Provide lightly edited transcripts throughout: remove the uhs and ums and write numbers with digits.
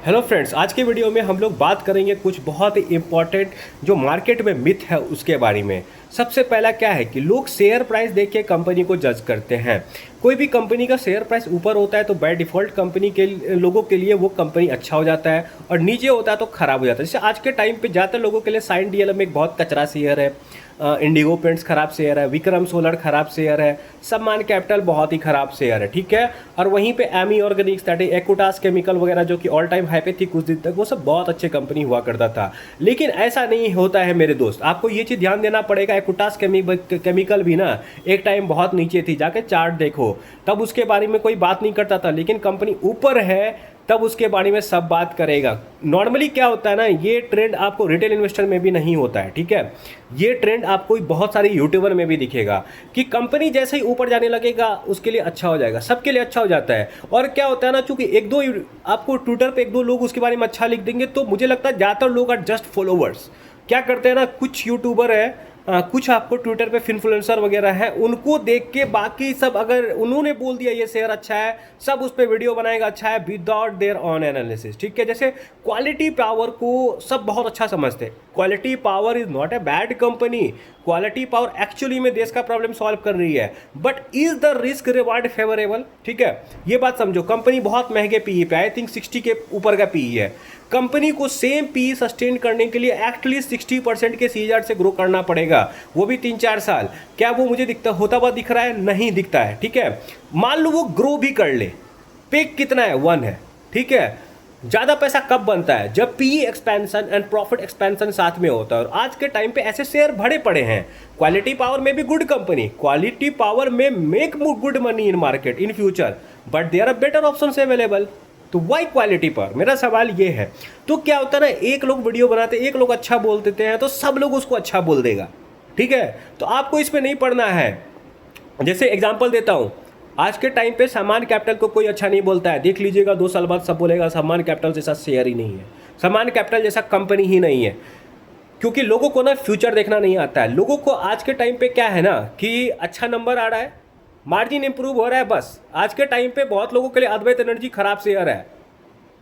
Hello friends, आज के video में हम लोग बात करेंगे कुछ बहुत ही इम्पॉर्टेंट जो मार्केट में मिथ है उसके बारे में। सबसे पहला क्या है कि लोग शेयर प्राइस देख के कंपनी को जज करते हैं। कोई भी कंपनी का शेयर प्राइस ऊपर होता है तो बाय डिफ़ॉल्ट कंपनी के लोगों के लिए वो कंपनी अच्छा हो जाता है, और नीचे होता है तो ख़राब हो जाता है। जैसे आज के टाइम पे ज़्यादातर लोगों के लिए साइन डीएलएम एक बहुत कचरा शेयर है, इंडिगो पेंट्स खराब शेयर है, विक्रम सोलर खराब शेयर है, सम्मान कैपिटल बहुत ही खराब शेयर है, ठीक है। और वहीं पे एमी ऑर्गेनिक्स दैट इज एक्विटास केमिकल वगैरह जो कि ऑल टाइम हाई पे थी कुछ दिन तक, वो सब बहुत अच्छे कंपनी हुआ करता था। लेकिन ऐसा नहीं होता है मेरे दोस्त, आपको ये चीज़ ध्यान देना पड़ेगा। एक्विटास केमिकल भी ना एक टाइम बहुत नीचे थी, जाके चार्ट देखो, तब उसके बारे में कोई बात नहीं करता था। लेकिन कंपनी ऊपर है तब उसके बारे में सब बात करेगा। नॉर्मली क्या होता है ना, ये ट्रेंड आपको रिटेल इन्वेस्टर में भी नहीं होता है, ठीक है। ये ट्रेंड आपको बहुत सारे यूट्यूबर में भी दिखेगा कि कंपनी जैसे ही ऊपर जाने लगेगा उसके लिए अच्छा हो जाएगा, सबके लिए अच्छा हो जाता है। और क्या होता है ना, चूंकि एक दो आपको ट्विटर पे एक दो लोग उसके बारे में अच्छा लिख देंगे, तो मुझे लगता है ज़्यादातर लोग आर जस्ट फॉलोवर्स। क्या करते हैं ना, कुछ यूट्यूबर है, कुछ आपको ट्विटर पे इन्फ्लुएंसर वगैरह है, उनको देख के बाकी सब, अगर उन्होंने बोल दिया ये शेयर अच्छा है, सब उस पर वीडियो बनाएगा अच्छा है विदाउट देयर ऑन एनालिसिस, ठीक है। जैसे क्वालिटी पावर को सब बहुत अच्छा समझते हैं। Quality power is not a bad company. Quality power actually में देश का प्रॉब्लम सॉल्व कर रही है, but is the risk reward favourable, ठीक है। ये बात समझो, कंपनी बहुत महंगे पीई पे, आई थिंक 60 के ऊपर का पीई है। कंपनी को सेम पी सस्टेन करने के लिए एटलीस्ट 60% के सीजर से ग्रो करना पड़ेगा, वो भी 3-4 साल। क्या वो मुझे दिखता होता हुआ दिख रहा है? नहीं दिखता है, ठीक है। मान लो वो ग्रो भी कर ले, पे कितना है? 1 है, ठीक है। ज़्यादा पैसा कब बनता है? जब P expansion and profit expansion साथ में होता है, और आज के टाइम पे ऐसे शेयर भरे पड़े हैं। क्वालिटी पावर में भी गुड कंपनी, क्वालिटी पावर में make good money in market in future, but there are better options available. तो वाई क्वालिटी पर मेरा सवाल ये है। तो क्या होता है ना, एक लोग वीडियो बनाते, एक लोग अच्छा बोल देते हैं तो सब लोग उसको अच्छा बोल देगा, ठीक है। तो आपको इस पर नहीं पढ़ना है। जैसे एग्जांपल देता हूं, आज के टाइम पे सम्मान कैपिटल को कोई अच्छा नहीं बोलता है, देख लीजिएगा 2 साल बाद सब बोलेगा सम्मान कैपिटल जैसा शेयर ही नहीं है, सम्मान कैपिटल जैसा कंपनी ही नहीं है। क्योंकि लोगों को ना फ्यूचर देखना नहीं आता है। लोगों को आज के टाइम पे क्या है ना कि अच्छा नंबर आ रहा है, मार्जिन इंप्रूव हो रहा है, बस। आज के टाइम पे बहुत लोगों के लिए अद्वैत एनर्जी खराब शेयर है,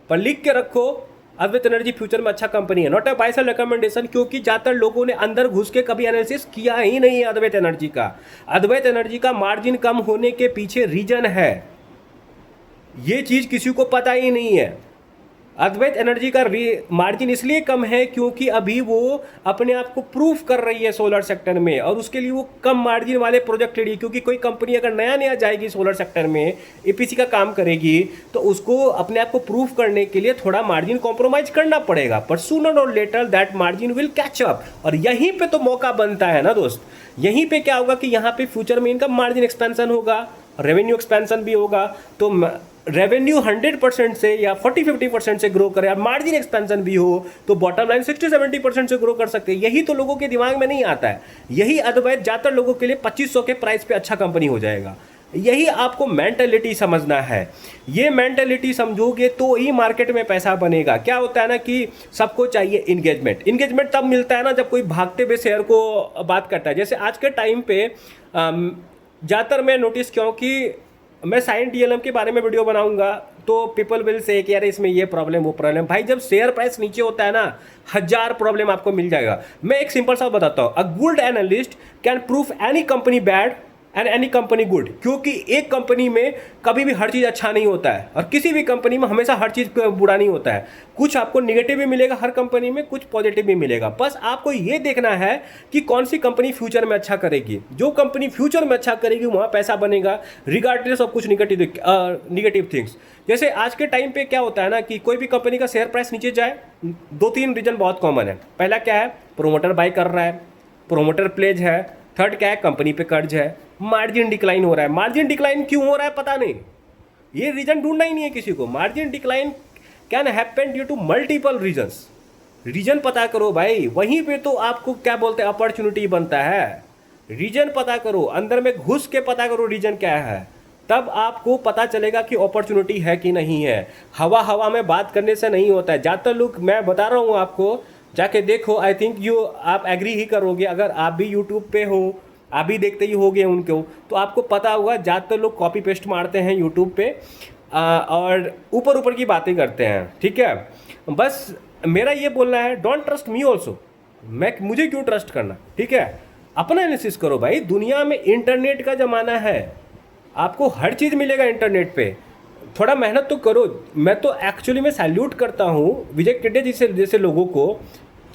पर लिख के रखो अद्वैत एनर्जी फ्यूचर में अच्छा कंपनी है, not a buy sell recommendation. क्योंकि ज़्यादातर लोगों ने अंदर घुस के कभी एनालिसिस किया ही नहीं है अद्वैत एनर्जी का। अद्वैत एनर्जी का मार्जिन कम होने के पीछे रीजन है, ये चीज़ किसी को पता ही नहीं है। अद्वैत एनर्जी का मार्जिन इसलिए कम है क्योंकि अभी वो अपने आप को प्रूफ कर रही है सोलर सेक्टर में, और उसके लिए वो कम मार्जिन वाले प्रोजेक्ट ले रही है। क्योंकि कोई कंपनी अगर नया नया जाएगी सोलर सेक्टर में, ईपीसी का काम करेगी, तो उसको अपने आप को प्रूफ करने के लिए थोड़ा मार्जिन कॉम्प्रोमाइज करना पड़ेगा, पर सूनर और later that margin will catch up. और यहीं पर तो मौका बनता है ना दोस्त। यहीं पर क्या होगा कि यहाँ पे फ्यूचर में इनका मार्जिन एक्सपेंशन होगा, रेवेन्यू एक्सपेंशन भी होगा। तो रेवेन्यू 100% से या 40-50% से ग्रो करे और मार्जिन एक्सपेंशन भी हो, तो बॉटम लाइन 60-70% से ग्रो कर सकते हैं। यही तो लोगों के दिमाग में नहीं आता है। यही अद्वैत ज़्यादातर लोगों के लिए 2500 के प्राइस पे अच्छा कंपनी हो जाएगा। यही आपको मेंटेलिटी समझना है। ये मेंटेलिटी समझोगे तो ही मार्केट में पैसा बनेगा। क्या होता है ना कि सबको चाहिए इंगेजमेंट। इंगेजमेंट तब मिलता है ना जब कोई भागते हुए शेयर को बात करता है। जैसे आज के टाइम पे ज़्यादातर मैं नोटिस किया हूँ कि मैं साइन डीएलएम के बारे में वीडियो बनाऊंगा तो पीपल विल से कि यार इसमें ये प्रॉब्लम वो प्रॉब्लम। भाई जब शेयर प्राइस नीचे होता है ना, 1000 प्रॉब्लम आपको मिल जाएगा। मैं एक सिंपल सा बताता हूँ, a good analyst can proof any company bad and any company good. क्योंकि एक कंपनी में कभी भी हर चीज़ अच्छा नहीं होता है, और किसी भी कंपनी में हमेशा हर चीज़ बुरा नहीं होता है। कुछ आपको निगेटिव भी मिलेगा हर कंपनी में, कुछ पॉजिटिव भी मिलेगा। बस आपको ये देखना है कि कौन सी कंपनी फ्यूचर में अच्छा करेगी। जो कंपनी फ्यूचर में अच्छा करेगी वहाँ पैसा बनेगा, रिगार्डलेस ऑफ कुछ निगेटिव थिंग्स। जैसे आज के टाइम पे क्या होता है ना कि कोई भी कंपनी का शेयर प्राइस नीचे जाए, 2-3 रीजन बहुत कॉमन है। पहला क्या है, प्रोमोटर बाय कर रहा है, प्रोमोटर प्लेज है। थर्ड क्या है, कंपनी पे कर्ज है, मार्जिन डिक्लाइन हो रहा है। मार्जिन डिक्लाइन क्यों हो रहा है पता नहीं, ये रीजन ढूंढना ही नहीं है किसी को। Margin decline can happen due to multiple reasons. Reason पता करो भाई, वहीं पे तो आपको क्या बोलते हैं अपॉर्चुनिटी बनता है। रीजन पता करो, अंदर में घुस के पता करो रीजन क्या है, तब आपको पता चलेगा कि अपॉर्चुनिटी है कि नहीं है। हवा हवा में बात करने से नहीं होता है। ज़्यादातर लोग, मैं बता रहा हूँ आपको, जाके देखो, आई थिंक आप एग्री ही करोगे। अगर आप भी यूट्यूब पे हो, आप भी देखते ही होगे उनको, तो आपको पता होगा ज़्यादातर लोग कॉपी पेस्ट मारते हैं यूट्यूब पे। और ऊपर ऊपर की बातें करते हैं, ठीक है। बस मेरा ये बोलना है, डोंट ट्रस्ट मी ऑल्सो। मुझे क्यों ट्रस्ट करना, ठीक है। अपना एनालिसिस करो भाई, दुनिया में इंटरनेट का ज़माना है, आपको हर चीज़ मिलेगा इंटरनेट पे। थोड़ा मेहनत तो करो। मैं तो एक्चुअली में सैल्यूट करता हूँ विजय किड्डे जी से जैसे लोगों को,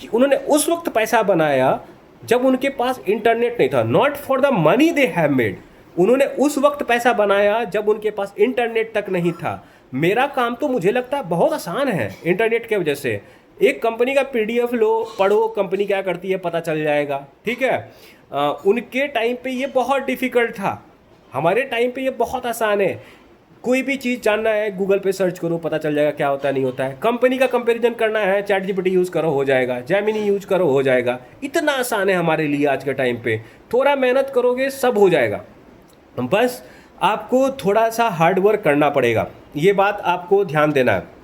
कि उन्होंने उस वक्त पैसा बनाया जब उनके पास इंटरनेट नहीं था। Not for the money they have made, उन्होंने उस वक्त पैसा बनाया जब उनके पास इंटरनेट तक नहीं था। मेरा काम तो मुझे लगता है बहुत आसान है इंटरनेट के वजह से। एक कंपनी का पीडीएफ लो, पढ़ो, कंपनी क्या करती है पता चल जाएगा, ठीक है। उनके टाइम पे ये बहुत डिफ़िकल्ट था, हमारे टाइम पे ये बहुत आसान है। कोई भी चीज़ जानना है गूगल पे सर्च करो, पता चल जाएगा क्या होता है नहीं होता है। कंपनी का कंपैरिजन करना है, चैट जीपीटी यूज़ करो हो जाएगा, जेमिनी यूज करो हो जाएगा। इतना आसान है हमारे लिए आज के टाइम पे। थोड़ा मेहनत करोगे सब हो जाएगा, बस आपको थोड़ा सा हार्ड वर्क करना पड़ेगा, ये बात आपको ध्यान देना है।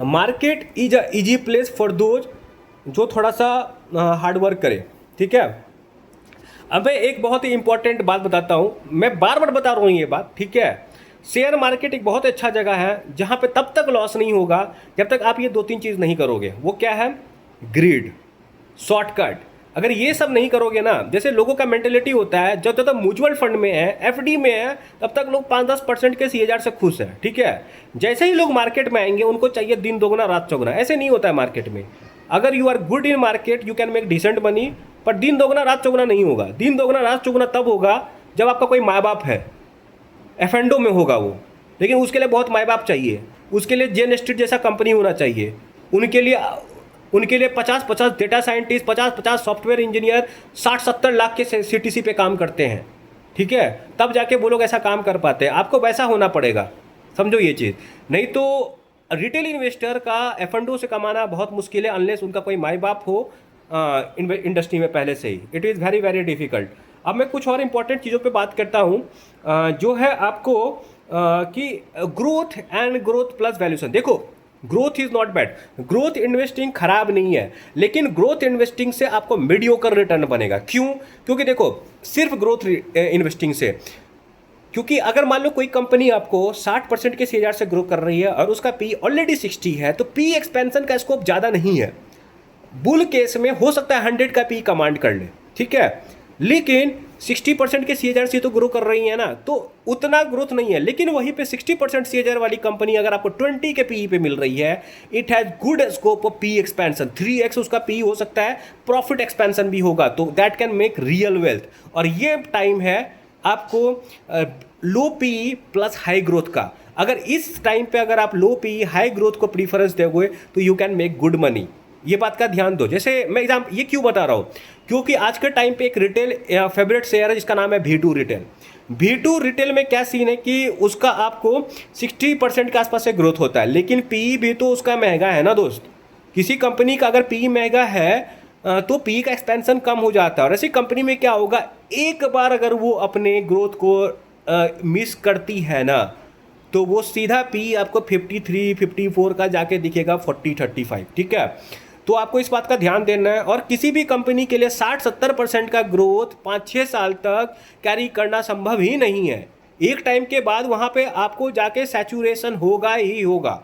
Market is a easy place for those जो थोड़ा सा हार्ड वर्क करे, ठीक है। अब मैं एक बहुत ही इंपॉर्टेंट बात बताता हूँ, मैं बार बार बता रहा हूँ ये बात, ठीक है। शेयर मार्केट एक बहुत अच्छा जगह है जहाँ पे तब तक लॉस नहीं होगा जब तक आप ये 2-3 चीज़ नहीं करोगे। वो क्या है? Greed, shortcut. अगर ये सब नहीं करोगे ना, जैसे लोगों का मेंटेलिटी होता है, जब तक म्यूचुअल फंड में है, एफडी में है, तब तक लोग 5-10% के सीएआर से खुश है, ठीक है। जैसे ही लोग मार्केट में आएंगे उनको चाहिए दिन दोगुना रात चौगुना। ऐसे नहीं होता है मार्केट में। अगर you are good in market you can make decent money, पर दिन दोगुना रात चौगुना नहीं होगा। दिन दोगुना रात चौगुना तब होगा जब आपका कोई माँ बाप है, एफएनडो में होगा वो, लेकिन उसके लिए बहुत माँ बाप चाहिए। उसके लिए जेन स्ट्रीट जैसा कंपनी होना चाहिए। उनके लिए 50-50 data scientist, 50-50 software engineer, 60-70 lakh के सीटीसी पे काम करते हैं, ठीक है। तब जाके वो लोग ऐसा काम कर पाते हैं। आपको वैसा होना पड़ेगा, समझो ये चीज़। नहीं तो रिटेल इन्वेस्टर का एफएनडो से कमाना बहुत मुश्किल है, अनलेस उनका कोई माई बाप हो इंडस्ट्री में पहले से ही। It is very very difficult. अब मैं कुछ और इम्पॉर्टेंट चीज़ों पे बात करता हूँ, जो है आपको कि growth and growth plus valuation. देखो, growth is not bad, growth investing खराब नहीं है, लेकिन ग्रोथ इन्वेस्टिंग से आपको मीडियोकर रिटर्न बनेगा। क्यों? क्योंकि देखो, सिर्फ ग्रोथ इन्वेस्टिंग से, क्योंकि अगर मान लो कोई कंपनी आपको 60% के सीएआर से ग्रो कर रही है और उसका पी ऑलरेडी 60 है, तो पी एक्सपेंशन का स्कोप ज़्यादा नहीं है। बुल केस में हो सकता है 100 का पी कमांड कर ले, ठीक है, लेकिन 60% के सीएआर से तो ग्रो कर रही है ना, तो उतना ग्रोथ नहीं है। लेकिन वहीं पे 60% सीएआर वाली कंपनी अगर आपको 20 के पीई पे मिल रही है, it has good scope of P expansion. 3x उसका पी हो सकता है, प्रॉफिट एक्सपेंशन भी होगा, तो that can make real wealth. और ये टाइम है आपको लो पी प्लस हाई ग्रोथ का। अगर इस टाइम पे अगर आप लो पी हाई ग्रोथ को प्रीफरेंस दोगे तो you can make good money. ये बात का ध्यान दो। जैसे मैं ये क्यों बता रहा हूँ, क्योंकि आज के टाइम पे एक रिटेल फेवरेट शेयर है जिसका नाम है V2 रिटेल। V2 रिटेल में क्या सीन है कि उसका आपको 60% के आसपास से ग्रोथ होता है, लेकिन पीई भी तो उसका महंगा है ना दोस्त। किसी कंपनी का अगर पीई महंगा है तो पीई का एक्सपेंशन कम हो जाता है। और ऐसी कंपनी में क्या होगा, एक बार अगर वो अपने ग्रोथ को मिस करती है ना, तो वो सीधा पी आपको 53-54 का जाके दिखेगा 40-35, ठीक है। तो आपको इस बात का ध्यान देना है। और किसी भी कंपनी के लिए 60-70% का ग्रोथ 5-6 साल तक कैरी करना संभव ही नहीं है। एक टाइम के बाद वहाँ पे आपको जाके सैचुरेशन होगा ही होगा,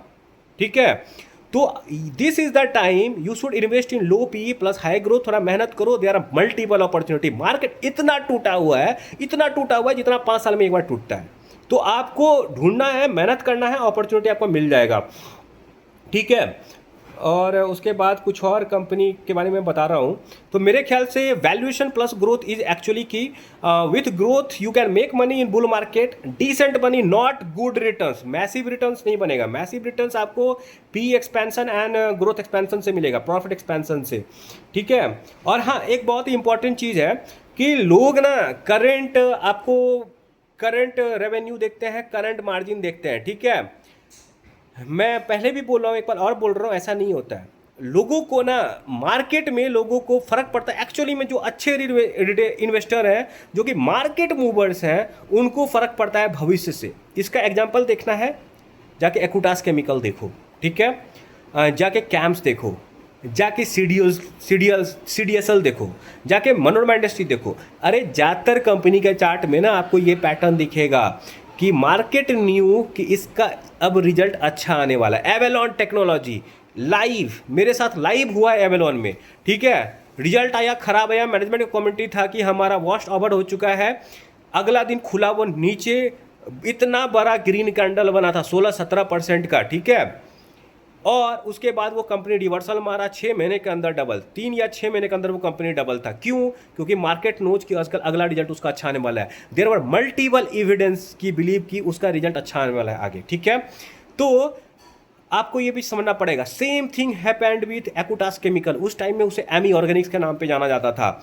ठीक है। तो this is the time you should invest in low P plus high growth. थोड़ा मेहनत करो, there are multiple opportunity. Market इतना टूटा हुआ है जितना 5 साल में एक बार टूटता है। तो आपको ढूंढना है, मेहनत करना है, अपॉर्चुनिटी आपको मिल जाएगा, ठीक है। और उसके बाद कुछ और कंपनी के बारे में बता रहा हूँ। तो मेरे ख्याल से valuation plus growth is actually key. With growth you can make money in bull market, decent money, not good returns. Massive returns नहीं बनेगा। मैसिव रिटर्न्स आपको P expansion and growth expansion से मिलेगा, प्रॉफिट एक्सपेंशन से, ठीक है। और हाँ, एक बहुत ही इंपॉर्टेंट चीज़ है कि लोग ना करंट रेवेन्यू देखते हैं, करंट मार्जिन देखते हैं, ठीक है। मैं पहले भी बोल रहा हूँ, एक बार और बोल रहा हूँ, ऐसा नहीं होता है। लोगों को ना मार्केट में लोगों को फ़र्क पड़ता है। एक्चुअली में जो अच्छे इन्वेस्टर हैं, जो कि मार्केट मूवर्स हैं, उनको फ़र्क पड़ता है भविष्य से। इसका एग्जांपल देखना है, जाके एक्विटास केमिकल देखो, ठीक है, जाके कैम्प्स देखो, जाके CDSL देखो, जाके मनोरमा इंडस्ट्री देखो। अरे ज़्यादातर कंपनी के चार्ट में ना आपको ये पैटर्न दिखेगा कि मार्केट न्यू कि इसका अब रिजल्ट अच्छा आने वाला है। एवेलॉन टेक्नोलॉजी लाइव मेरे साथ लाइव हुआ है एवेलॉन में, ठीक है। रिजल्ट आया, खराब आया, मैनेजमेंट का कमेंट्री था कि हमारा वॉश ओवर हो चुका है। अगला दिन खुला वो नीचे इतना बड़ा ग्रीन कैंडल बना था 16-17% का, ठीक है। और उसके बाद वो कंपनी रिवर्सल मारा, 6 महीने के अंदर डबल, 3 या 6 महीने के अंदर वो कंपनी डबल था। क्यों? क्योंकि मार्केट नोच कि आजकल अगला रिजल्ट उसका अच्छा आने वाला है। देयर वर मल्टीपल एविडेंस की बिलीव की उसका रिजल्ट अच्छा आने वाला है आगे, ठीक है। तो आपको ये भी समझना पड़ेगा, सेम थिंग हैपेंड विथ एकुटास केमिकल। उस टाइम में उसे एमी ऑर्गेनिक्स के नाम पे जाना जाता था।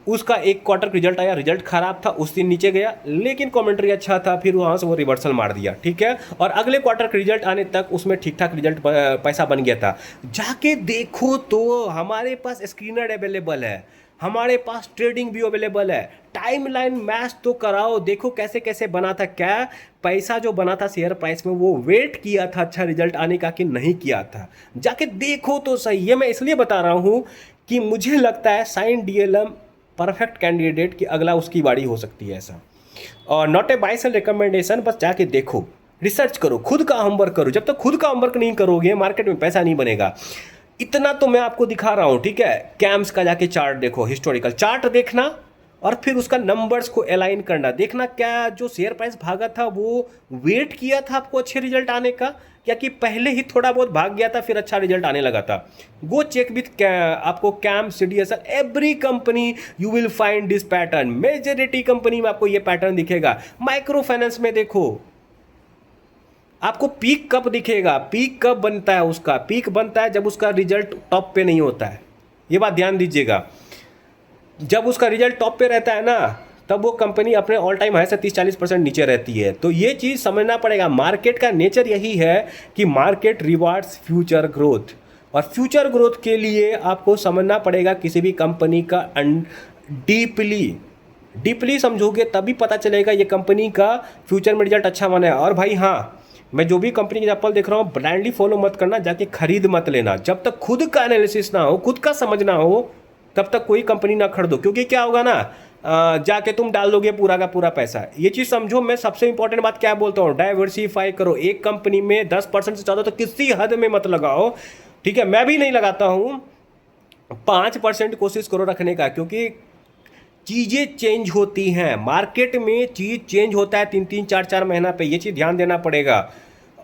उसका एक क्वार्टर रिजल्ट आया, रिजल्ट खराब था, उस दिन नीचे गया, लेकिन कमेंट्री अच्छा था, फिर वहाँ से वो रिवर्सल मार दिया, ठीक है। और अगले क्वार्टर का रिजल्ट आने तक उसमें ठीक ठाक रिजल्ट पैसा बन गया था। जाके देखो तो हमारे पास स्क्रीनर अवेलेबल है, हमारे पास ट्रेडिंग भी अवेलेबल है, टाइमलाइन मैच तो कराओ, देखो कैसे कैसे बना था, क्या पैसा जो बना था शेयर प्राइस में वो वेट किया था अच्छा रिजल्ट आने का कि नहीं किया था। जाके देखो तो सही। ये मैं इसलिए बता रहा हूँ कि मुझे लगता है साइन डीएलएम परफेक्ट कैंडिडेट की अगला उसकी बारी हो सकती है ऐसा। और not a buy sell recommendation, बस जाके देखो, रिसर्च करो, खुद का होमवर्क करो। जब तक खुद का होमवर्क नहीं करोगे मार्केट में पैसा नहीं बनेगा। इतना तो मैं आपको दिखा रहा हूँ, ठीक है। कैम्स का जाके चार्ट देखो, हिस्टोरिकल चार्ट देखना और फिर उसका नंबर्स को अलाइन करना, देखना क्या जो शेयर प्राइस भागा था वो वेट किया था आपको अच्छे रिजल्ट आने का, या कि पहले ही थोड़ा बहुत भाग गया था फिर अच्छा रिजल्ट आने लगा था। गो चेक विथ आपको कैम, CDSL, every company you will find this pattern. Majority company में आपको ये पैटर्न दिखेगा। माइक्रो फाइनेंस में देखो, आपको पीक कब दिखेगा, पीक कब बनता है उसका, पीक बनता है जब उसका रिजल्ट टॉप पे नहीं होता है। ये बात ध्यान दीजिएगा, जब उसका रिजल्ट टॉप पे रहता है ना तब वो कंपनी अपने ऑल टाइम हाई से 30-40% नीचे रहती है। तो ये चीज़ समझना पड़ेगा, मार्केट का नेचर यही है कि मार्केट रिवार्ड्स फ्यूचर ग्रोथ, और फ्यूचर ग्रोथ के लिए आपको समझना पड़ेगा किसी भी कंपनी का डीपली समझोगे तभी पता चलेगा ये कंपनी का फ्यूचर में रिजल्ट अच्छा बना है। और भाई हाँ, मैं जो भी कंपनी की एग्जाम्पल देख रहा हूँ ब्लाइंडली फॉलो मत करना, जाके खरीद मत लेना। जब तक खुद का एनालिसिस ना हो, खुद का समझना हो, तब तक कोई कंपनी ना खरीदो। क्योंकि क्या होगा ना, जाके तुम डाल दोगे पूरा का पूरा पैसा। ये चीज़ समझो। मैं सबसे इंपॉर्टेंट बात क्या बोलता हूँ, डाइवर्सिफाई करो। एक कंपनी में 10% से ज़्यादा तो किसी हद में मत लगाओ, ठीक है। मैं भी नहीं लगाता हूँ, 5% कोशिश करो रखने का, क्योंकि चीज़ें चेंज होती हैं मार्केट में, चीज़ चेंज होता है 3-3, 4-4 महीना पे, ये चीज़ ध्यान देना पड़ेगा।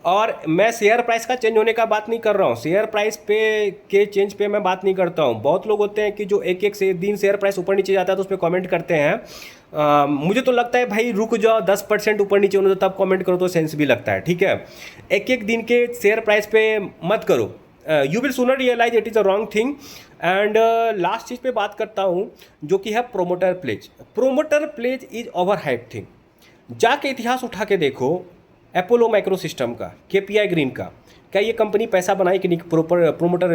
और मैं शेयर प्राइस का चेंज होने का बात नहीं कर रहा हूँ, शेयर प्राइस पे के चेंज पे मैं बात नहीं करता हूँ। बहुत लोग होते हैं कि जो एक एक से दिन शेयर प्राइस ऊपर नीचे जाता है तो उस पर कॉमेंट करते हैं। मुझे तो लगता है भाई रुक जाओ, 10% ऊपर नीचे होने तो तब कमेंट करो तो सेंस भी लगता है, ठीक है। एक एक दिन के शेयर प्राइस पे मत करो, you will sooner realize it is a wrong thing. And last चीज़ पे बात करता हूँ जो कि है promoter pledge. Promoter pledge is over hype thing. जाके इतिहास उठा के देखो अपोलो माइक्रो सिस्टम का, केपीआई ग्रीन का, क्या ये कंपनी पैसा बनाई कि नहीं प्रॉपर प्रोमोटर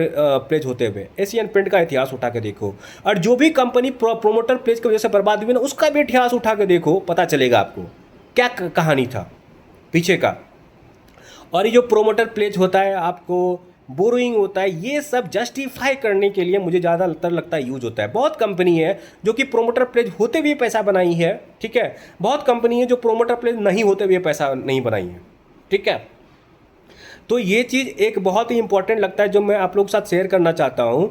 प्लेज होते हुए। एशियन पेंट का इतिहास उठा के देखो, और जो भी कंपनी प्रोमोटर प्लेज की वजह से बर्बाद हुई ना उसका भी इतिहास उठा के देखो, पता चलेगा आपको क्या कहानी था पीछे का। और ये जो प्रोमोटर प्लेज होता है, आपको बोरोइंग होता है, ये सब जस्टिफाई करने के लिए मुझे ज़्यादातर लगता है यूज होता है। बहुत कंपनी है जो कि प्रोमोटर प्लेज होते हुए पैसा बनाई है, ठीक है। बहुत कंपनी है जो प्रोमोटर प्लेज नहीं होते हुए पैसा नहीं बनाई है, ठीक है। तो ये चीज़ एक बहुत ही इंपॉर्टेंट लगता है जो मैं आप लोग के साथ शेयर करना चाहता हूँ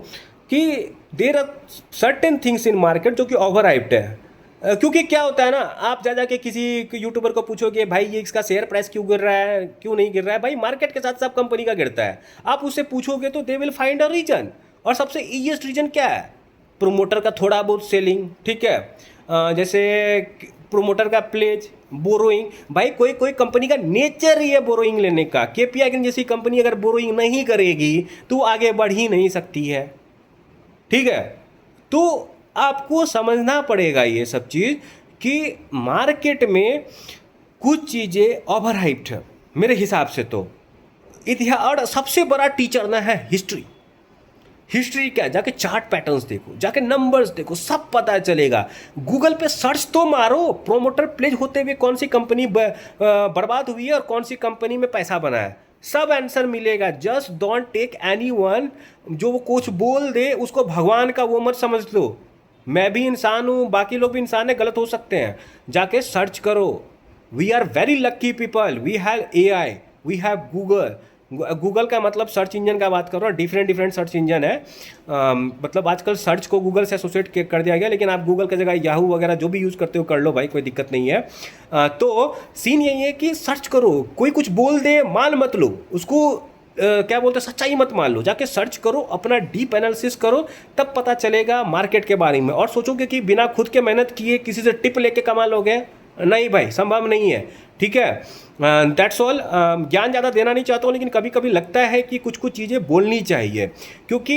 कि there are certain things in market जो कि ओवर हाइप्ड है। क्योंकि क्या होता है ना, आप जा के किसी यूट्यूबर को पूछोगे भाई ये इसका शेयर प्राइस क्यों गिर रहा है, क्यों नहीं गिर रहा है, भाई मार्केट के साथ सब कंपनी का गिरता है। आप उससे पूछोगे तो they will find a reason, और सबसे ईजीएस्ट रीजन क्या है, प्रोमोटर का थोड़ा बहुत सेलिंग, ठीक है। जैसे प्रोमोटर का प्लेज, बोरोइंग, भाई कोई कोई कंपनी का नेचर ही है बोरोइंग लेने का। केपीआई जैसी कंपनी अगर बोरोइंग नहीं करेगी तो आगे बढ़ ही नहीं सकती है, ठीक है। तो आपको समझना पड़ेगा ये सब चीज़ कि मार्केट में कुछ चीज़ें ओवर हाइप्ड है मेरे हिसाब से। तो इतिहास, और सबसे बड़ा टीचर ना है हिस्ट्री। हिस्ट्री क्या, जाके चार्ट पैटर्न्स देखो, जाके नंबर्स देखो, सब पता चलेगा। गूगल पे सर्च तो मारो, प्रोमोटर प्लेज होते हुए कौन सी कंपनी बर्बाद हुई है और कौन सी कंपनी में पैसा बना है, सब आंसर मिलेगा। जस्ट डोंट टेक एनीवन, जो वो कुछ बोल दे उसको भगवान का वो मत समझ लो। मैं भी इंसान हूँ, बाकी लोग भी इंसान है, गलत हो सकते हैं। जाके सर्च करो, we are very lucky people, we have AI, we have Google. Google का मतलब सर्च इंजन का बात कर रहा हूँ, डिफरेंट डिफरेंट सर्च इंजन है। मतलब आजकल सर्च को गूगल से एसोसिएट कर दिया गया, लेकिन आप गूगल की जगह याहू वगैरह जो भी यूज़ करते हो कर लो भाई, कोई दिक्कत नहीं है। तो सीन यही है कि सर्च करो, कोई कुछ बोल दे मान मत लो उसको, क्या बोलते हैं, सच्चाई मत मान लो, जाके सर्च करो, अपना डीप एनालिसिस करो, तब पता चलेगा मार्केट के बारे में। और सोचोगे कि बिना खुद के मेहनत किए किसी से टिप लेके कमा लोगे, नहीं भाई, संभव नहीं है। ठीक है, दैट्स ऑल। ज्ञान ज़्यादा देना नहीं चाहता हूँ, लेकिन कभी कभी लगता है कि कुछ कुछ चीज़ें बोलनी चाहिए, क्योंकि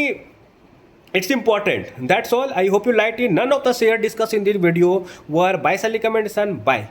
it's important. That's all. I hope you liked it. None of the share discussed in this video were by recommendation. Bye.